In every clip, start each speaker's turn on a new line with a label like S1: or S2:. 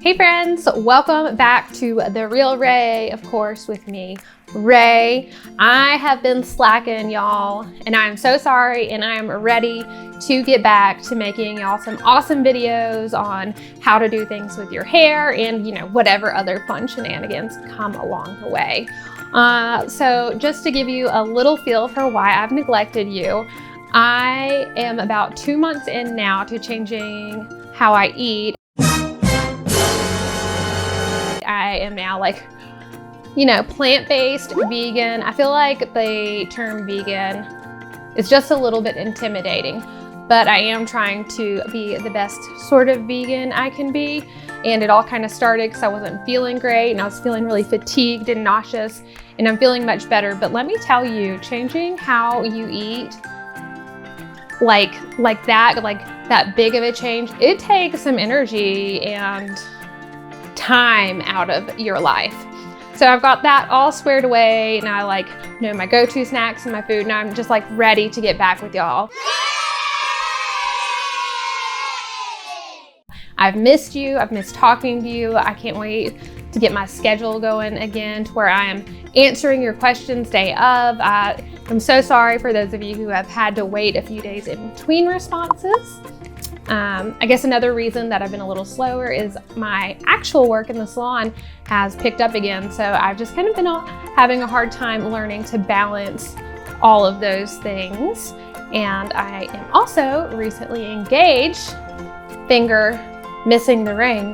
S1: Hey friends, welcome back to the Reel Rae, of course, with me, Rae. I have been slacking, y'all, and I'm so sorry, and I am ready to get back to making y'all some awesome videos on how to do things with your hair and, whatever other fun shenanigans come along the way. So just to give you a little feel for why I've neglected you, I am about 2 months in now to changing how I eat. I am now plant-based vegan. I feel like the term vegan is just a little bit intimidating, but I am trying to be the best sort of vegan I can be. And it all kind of started because I wasn't feeling great and I was feeling really fatigued and nauseous, and I'm feeling much better. But let me tell you, changing how you eat like that big of a change, it takes some energy and time out of your life. So I've got that all squared away, and I know my go-to snacks and my food, and I'm just ready to get back with y'all. I've missed you. I've missed talking to you. I can't wait to get my schedule going again to where I am answering your questions day of. I'm so sorry for those of you who have had to wait a few days in between responses. I guess another reason that I've been a little slower is my actual work in the salon has picked up again. So I've just kind of been having a hard time learning to balance all of those things. And I am also recently engaged, finger missing the ring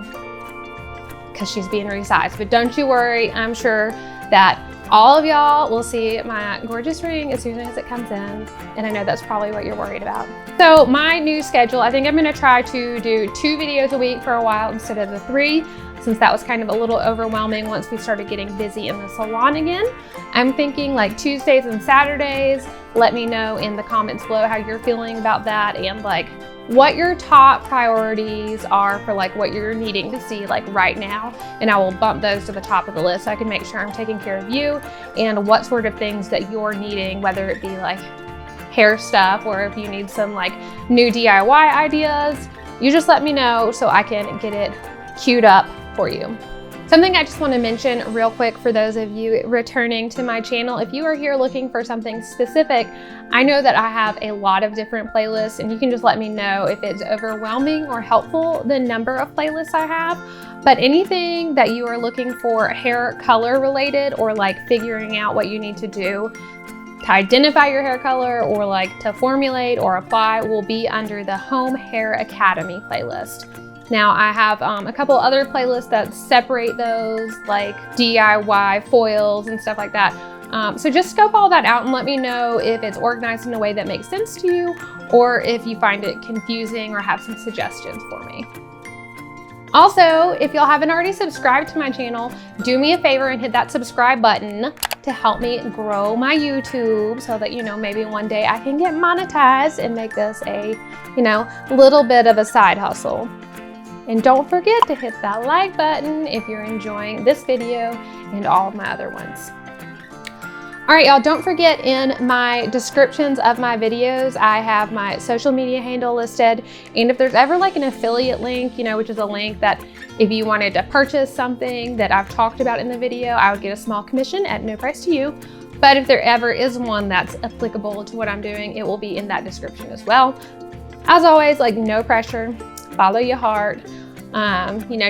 S1: because she's being resized. But don't you worry, I'm sure that all of y'all will see my gorgeous ring as soon as it comes in, and I know that's probably what you're worried about. So my new schedule, I think I'm gonna try to do 2 videos a week for a while instead of the 3, since that was kind of a little overwhelming once we started getting busy in the salon again. I'm thinking Tuesdays and Saturdays. Let me know in the comments below how you're feeling about that, and what your top priorities are for what you're needing to see right now, and I will bump those to the top of the list so I can make sure I'm taking care of you and what sort of things that you're needing, whether it be hair stuff or if you need some new DIY ideas. You just let me know so I can get it queued up for you. Something I just want to mention real quick for those of you returning to my channel, if you are here looking for something specific, I know that I have a lot of different playlists, and you can just let me know if it's overwhelming or helpful, the number of playlists I have. But anything that you are looking for hair color related, or figuring out what you need to do to identify your hair color, or to formulate or apply, will be under the Home Hair Academy playlist. Now I have a couple other playlists that separate those, DIY foils and stuff like that. So just scope all that out and let me know if it's organized in a way that makes sense to you, or if you find it confusing or have some suggestions for me. Also, if y'all haven't already subscribed to my channel, do me a favor and hit that subscribe button to help me grow my YouTube so that, maybe one day I can get monetized and make this a, little bit of a side hustle. And don't forget to hit that like button if you're enjoying this video and all of my other ones. All right, y'all, don't forget in my descriptions of my videos, I have my social media handle listed. And if there's ever an affiliate link, which is a link that if you wanted to purchase something that I've talked about in the video, I would get a small commission at no price to you. But if there ever is one that's applicable to what I'm doing, it will be in that description as well. As always, no pressure, follow your heart.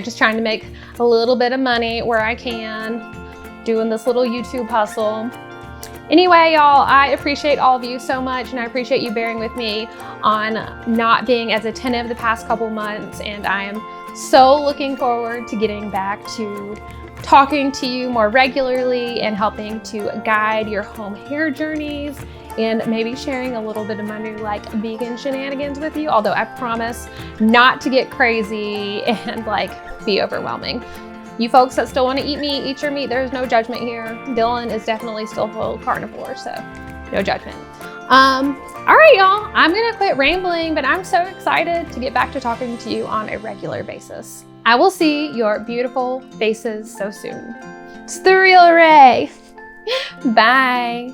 S1: Just trying to make a little bit of money where I can, doing this little YouTube hustle. Anyway, y'all, I appreciate all of you so much, and I appreciate you bearing with me on not being as attentive the past couple months, and I am so looking forward to getting back to talking to you more regularly and helping to guide your home hair journeys, and maybe sharing a little bit of my new vegan shenanigans with you, although I promise not to get crazy and be overwhelming. You folks that still want to eat meat, eat your meat. There's no judgment here. Dylan is definitely still full carnivore, so no judgment. All right, y'all, I'm gonna quit rambling, but I'm so excited to get back to talking to you on a regular basis. I will see your beautiful faces so soon. It's the Reel Rae. Bye.